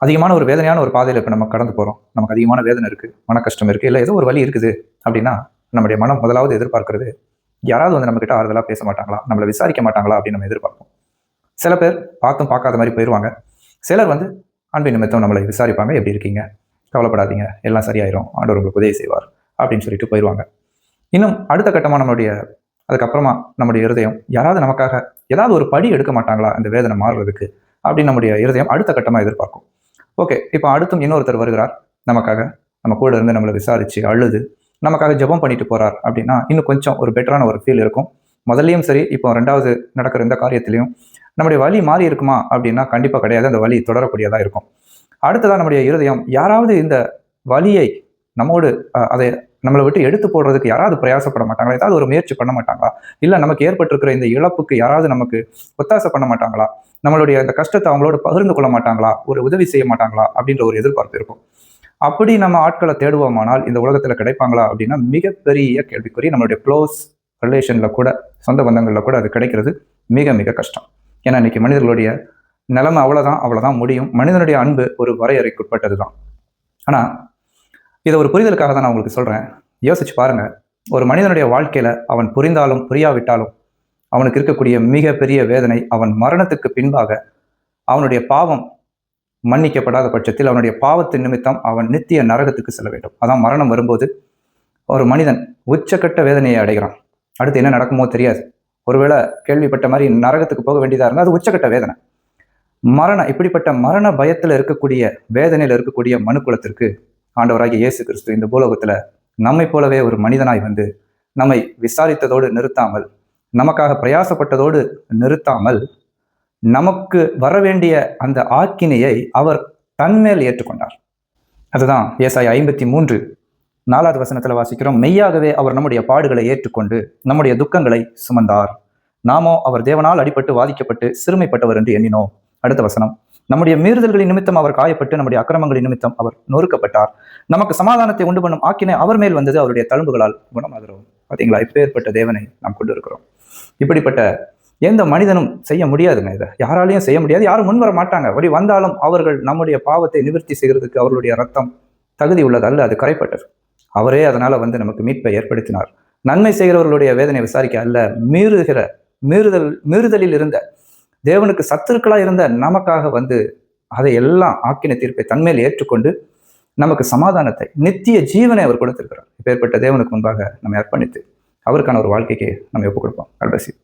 அதிகமான ஒரு வேதனையான ஒரு பாதையில் இப்போ நம்ம கடந்து போகிறோம். நமக்கு அதிகமான வேதனை இருக்குது, மன கஷ்டம் இருக்குது, இல்லை ஏதோ ஒரு வழி இருக்குது அப்படின்னா நம்முடைய மனம் முதலாவது எதிர்பார்க்கிறது யாராவது வந்து நம்மக்கிட்ட ஆறுதலாக பேச மாட்டாங்களா, நம்மளை விசாரிக்க மாட்டாங்களா அப்படின்னு நம்ம எதிர்பார்ப்போம். சில பேர் பார்த்தும் பார்க்காத மாதிரி போயிடுவாங்க. சிலர் வந்து அன்பின் நிமித்தம் நம்மளை விசாரிப்பாங்க, எப்படி இருக்கீங்க, கவலைப்படாதீங்க, எல்லாம் சரியாயிரும், ஆண்டவர் உங்களுக்கு உதவி செய்வார் அப்படின்னு சொல்லிட்டு போயிடுவாங்க. இன்னும் அடுத்த கட்டமாக அதுக்கப்புறமா நம்முடைய இருதயம் யாராவது நமக்காக ஏதாவது ஒரு படி எடுக்க மாட்டாங்களா இந்த வேதனை மாறுறதுக்கு அப்படின்னு நம்முடைய இருதயம் அடுத்த கட்டமாக எதிர்பார்க்கும். ஓகே, இப்போ அடுத்தும் இன்னொருத்தர் வருகிறார், நமக்காக நம்ம கூட இருந்து நம்மளை விசாரிச்சு அழுது நமக்காக ஜெபம் பண்ணிட்டு போறார் அப்படின்னா இன்னும் கொஞ்சம் ஒரு பெட்டரான ஒரு ஃபீல் இருக்கும். முதல்லையும் சரி, இப்போ ரெண்டாவது நடக்கிற இந்த காரியத்திலையும் நம்முடைய வலி மாறி இருக்குமா அப்படின்னா கண்டிப்பாக கிடையாது. அந்த வலி தொடரக்கூடியதாக இருக்கும். அடுத்ததான் நம்முடைய இருதயம் யாராவது இந்த வலியை நம்மோடு அதை நம்மளை விட்டு எடுத்து போடுறதுக்கு யாராவது பிரயாசப்பட மாட்டாங்களா, ஏதாவது ஒரு முயற்சி பண்ண மாட்டாங்களா, இல்லை நமக்கு ஏற்பட்டிருக்கிற இந்த இழப்புக்கு யாராவது நமக்கு ஒத்தாசை பண்ண மாட்டாங்களா, நம்மளுடைய இந்த கஷ்டத்தை அவங்களோட பகிர்ந்து கொள்ள மாட்டாங்களா, ஒரு உதவி செய்ய மாட்டாங்களா அப்படின்ற ஒரு எதிர்பார்ப்பு இருக்கும். அப்படி நம்ம ஆட்களை தேடுவோமானால் இந்த உலகத்தில் கிடைப்பாங்களா அப்படின்னா மிகப்பெரிய கேள்விக்குறி. நம்மளுடைய க்ளோஸ் ரிலேஷன்ல கூட, சொந்த பந்தங்கள்ல கூட அது கிடைக்கிறது மிக மிக கஷ்டம். ஏன்னா இன்னைக்கு மனிதர்களுடைய நிலைமை அவ்வளோதான் முடியும். மனிதனுடைய அன்பு ஒரு வரையறைக்குட்பட்டது தான். ஆனால் இதை ஒரு புரிதலுக்காக தான் நான் உங்களுக்கு சொல்கிறேன். யோசிச்சு பாருங்க, ஒரு மனிதனுடைய வாழ்க்கையில் அவன் புரிந்தாலும் புரியாவிட்டாலும் அவனுக்கு இருக்கக்கூடிய மிகப்பெரிய வேதனை அவன் மரணத்துக்கு பின்பாக அவனுடைய பாவம் மன்னிக்கப்படாத பட்சத்தில் அவனுடைய பாவத்தின் நிமித்தம் அவன் நித்திய நரகத்துக்கு செல்ல வேண்டும். அதான் மரணம் வரும்போது ஒரு மனிதன் உச்சக்கட்ட வேதனையை அடைகிறான். அடுத்து என்ன நடக்குமோ தெரியாது. ஒருவேளை கேள்விப்பட்ட மாதிரி நரகத்துக்கு போக வேண்டியதாக இருந்தால் அது உச்சக்கட்ட வேதனை. இப்படிப்பட்ட மரண பயத்தில் இருக்கக்கூடிய வேதனையில் இருக்கக்கூடிய மனுக்குலத்திற்கு ஆண்டவராகிய இயேசு கிறிஸ்து இந்த பூலோகத்துல நம்மை போலவே ஒரு மனிதனாய் வந்து நம்மை விசாரித்ததோடு நிறுத்தாமல், நமக்காக பிரயாசப்பட்டதோடு நிறுத்தாமல், நமக்கு வர வேண்டிய அந்த ஆக்கினையை அவர் தன்மேல் ஏற்றுக்கொண்டார். அதுதான் ஏசாயா 53:4 வசனத்துல வாசிக்கிறோம். மெய்யாகவே அவர் நம்முடைய பாடுகளை ஏற்றுக்கொண்டு நம்முடைய துக்கங்களை சுமந்தார். நாமோ அவர் தேவனால் அடிபட்டு வாதிக்கப்பட்டு சிறுமைப்பட்டவர் என்று எண்ணினோம். அடுத்த வசனம், நம்முடைய மீறுதல்களின் நிமித்தம் அவர் காயப்பட்டு நம்முடைய அக்கிரமங்களின் நிமித்தம் அவர் நொறுக்கப்பட்டார். நமக்கு சமாதானத்தை உண்டு பண்ணும் ஆக்கினை அவர் மேல் வந்தது, அவருடைய தழும்புகளால் குணமாகிறோம். பார்த்தீங்களா, இப்பேற்பட்ட தேவனை நாம் கொண்டு இருக்கிறோம். இப்படிப்பட்ட எந்த மனிதனும் செய்ய முடியாதுங்க. இதை யாராலையும் செய்ய முடியாது, யாரும் முன்வர மாட்டாங்க. அப்படி வந்தாலும் அவர்கள் நம்முடைய பாவத்தை நிவர்த்தி செய்கிறதுக்கு அவர்களுடைய ரத்தம் தகுதி உள்ளது அல்ல, அது கரைப்பட்டது. அவரே அதனால வந்து நமக்கு மீட்பை ஏற்படுத்தினார். நன்மை செய்கிறவர்களுடைய வேதனை விசாரிக்க அல்ல, மீறுதலில் இருந்த தேவனுக்கு சத்துருக்களா இருந்த நமக்காக வந்து அதை எல்லாம் ஆக்கின தீர்ப்பை தன்மேல் ஏற்றுக்கொண்டு நமக்கு சமாதானத்தை, நித்திய ஜீவனை அவர் கொடுத்திருக்கிறார். இப்பேற்பட்ட தேவனுக்கு முன்பாக நம்ம அர்ப்பணித்து அவருக்கான ஒரு வாழ்க்கைக்கு நம்ம ஒப்புக் கொடுப்போம். God bless you.